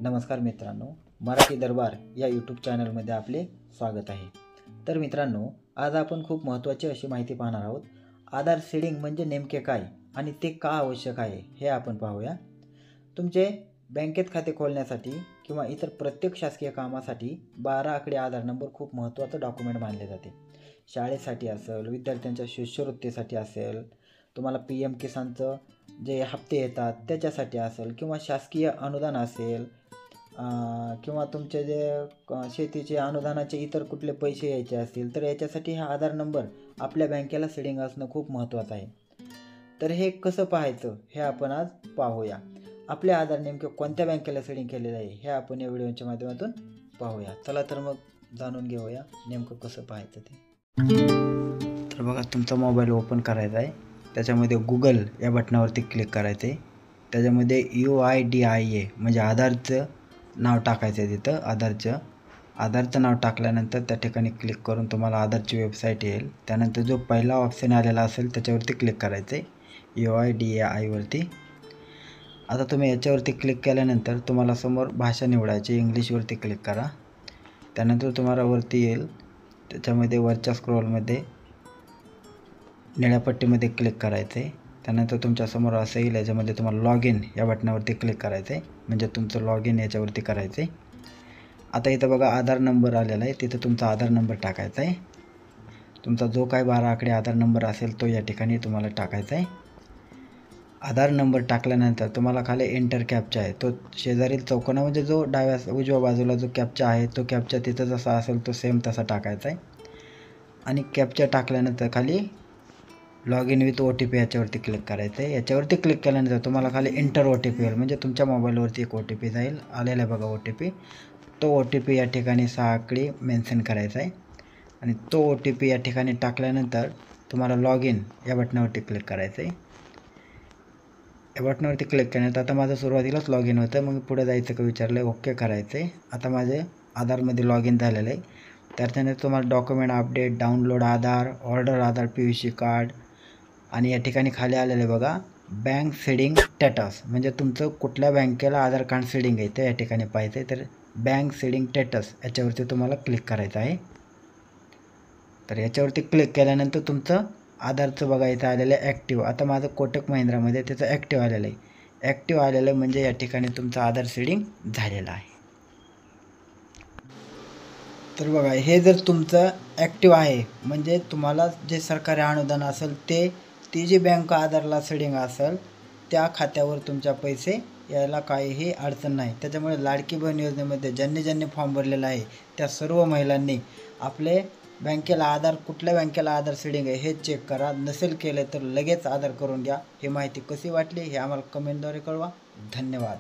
नमस्कार मित्रांनो, मराठी दरबार या यूट्यूब चॅनलमध्ये आपले स्वागत आहे। तर मित्रांनो, आज आपण खूप महत्त्वाची अशी माहिती पाहणार आहोत। आधार सीडिंग म्हणजे नेमके काय आणि ते का आवश्यक आहे हे आपण पाहूया। तुमचे बँकेत खाते खोलण्यासाठी किंवा इतर प्रत्येक शासकीय कामासाठी 12 आकडी आधार नंबर खूप महत्त्वाचा डॉक्युमेंट मानले जाते। शाळेसाठी असेल, विद्यार्थ्यांच्या शिष्यवृत्तीसाठी असेल, तुम्हाला PM किसानचं जे हप्ते येतात त्याच्यासाठी असेल किंवा शासकीय अनुदान असेल किंवा तुमचे जे शेतीचे अनुदानाचे इतर कुठले पैसे यायचे असतील तर याच्यासाठी हा आधार नंबर आपल्या बँकेला सीडिंग असणं खूप महत्त्वाचं आहे। तर हे कसं पाहायचं हे आपण आज पाहूया। आपले आधार नेमके कोणत्या बँकेला सीडिंग केलेलं आहे हे आपण या व्हिडिओच्या माध्यमातून पाहूया। चला तर मग जाणून घेऊया नेमकं कसं पाहायचं ते। तर बघा, तुमचा मोबाईल ओपन करायचा आहे, त्याच्यामध्ये गूगल या बटनावरती क्लिक करायचं आहे। त्याच्यामध्ये UIDIA म्हणजे आधारचं नाव टाकायचं आहे। तिथं आधारचं नाव टाकल्यानंतर त्या ठिकाणी क्लिक करून तुम्हाला आधारची वेबसाईट येईल। त्यानंतर जो पहिला ऑप्शन आलेला असेल त्याच्यावरती क्लिक करायचं आहे, UIDAI वरती। आता तुम्ही याच्यावरती क्लिक केल्यानंतर तुम्हाला समोर भाषा निवडायची, इंग्लिशवरती क्लिक करा। त्यानंतर तुम्हाला वरती येईल, त्याच्यामध्ये वरच्या स्क्रोलमध्ये निळ्या पट्टीमध्ये क्लिक करायचं आहे। त्यानंतर तुमच्यासमोर असं येईल, याच्यामध्ये तुम्हाला लॉग इन या बटनावरती क्लिक करायचं आहे, म्हणजे तुमचं लॉग इन याच्यावरती करायचं आहे। आता इथं बघा आधार नंबर आलेला आहे, तिथं तुमचा आधार नंबर टाकायचा आहे। तुमचा जो काय 12 आकडे आधार नंबर असेल तो या ठिकाणी तुम्हाला टाकायचा आहे। आधार नंबर टाकल्यानंतर तुम्हाला खाली एंटर कॅप्चा आहे, तो शेजारील चौकोना म्हणजे जो उजव्या बाजूला जो कॅप्चा आहे तो कॅप्चा तिथं जसा असेल तो सेम तसा टाकायचा आहे। आणि कॅप्चा टाकल्यानंतर खाली लॉग इन विथ OTP याच्यावरती क्लिक करायचं आहे। याच्यावरती क्लिक केल्यानंतर तुम्हाला खाली एंटर OTP येईल, म्हणजे तुमच्या मोबाईलवरती एक OTP जाईल, आलेला आहे बघा OTP। तो OTP या ठिकाणी 6 आकडी मेन्शन करायचा आहे आणि तो OTP या ठिकाणी टाकल्यानंतर तुम्हाला लॉग इन या बटनावरती क्लिक करायचं आहे। या बटनावरती क्लिक केल्यानंतर आता माझं सुरुवातीलाच लॉग इन होतं, मग पुढे जायचं का विचारलं, ओके करायचं आहे। आता माझे आधारमध्ये लॉग इन झालेलं आहे। त्याच्यानंतर तुम्हाला डॉक्युमेंट अपडेट, डाउनलोड आधार, ऑर्डर आधार PVC कार्ड आणि या ठिकाणी खाली आलेलं आहे बघा बँक सीडिंग स्टेटस, म्हणजे तुमचं कुठल्या बँकेला आधार कार्ड सीडिंग आहे ते या ठिकाणी पाहायचं आहे। तर बँक सीडिंग स्टेटस याच्यावरती तुम्हाला क्लिक करायचं आहे। तर याच्यावरती क्लिक केल्यानंतर तुमचं आधारचं बघा इथं आलेलं आहे ॲक्टिव्ह। आता माझं कोटक महिंद्रामध्ये त्याचं ॲक्टिव्ह आलेलं आहे। ॲक्टिव्ह आलेलं म्हणजे या ठिकाणी तुमचं आधार सीडिंग झालेलं आहे। तर बघा, हे जर तुमचं ॲक्टिव्ह आहे म्हणजे तुम्हाला जे सरकारी अनुदान असेल ती जी बँक आधारला सीडिंग असेल त्या खात्यावर तुमच्या पैसे यायला काहीही अडचण नाही। त्याच्यामुळे लाडकी बहीण योजनेमध्ये ज्यांनी फॉर्म भरलेला आहे त्या सर्व महिलांनी आपले बँकेला आधार, कुठल्या बँकेला आधार सीडिंग आहे हे चेक करा। नसेल केले तर लगेच आधार करून घ्या। ही माहिती कशी वाटली हे आम्हाला कमेंटद्वारे कळवा। धन्यवाद।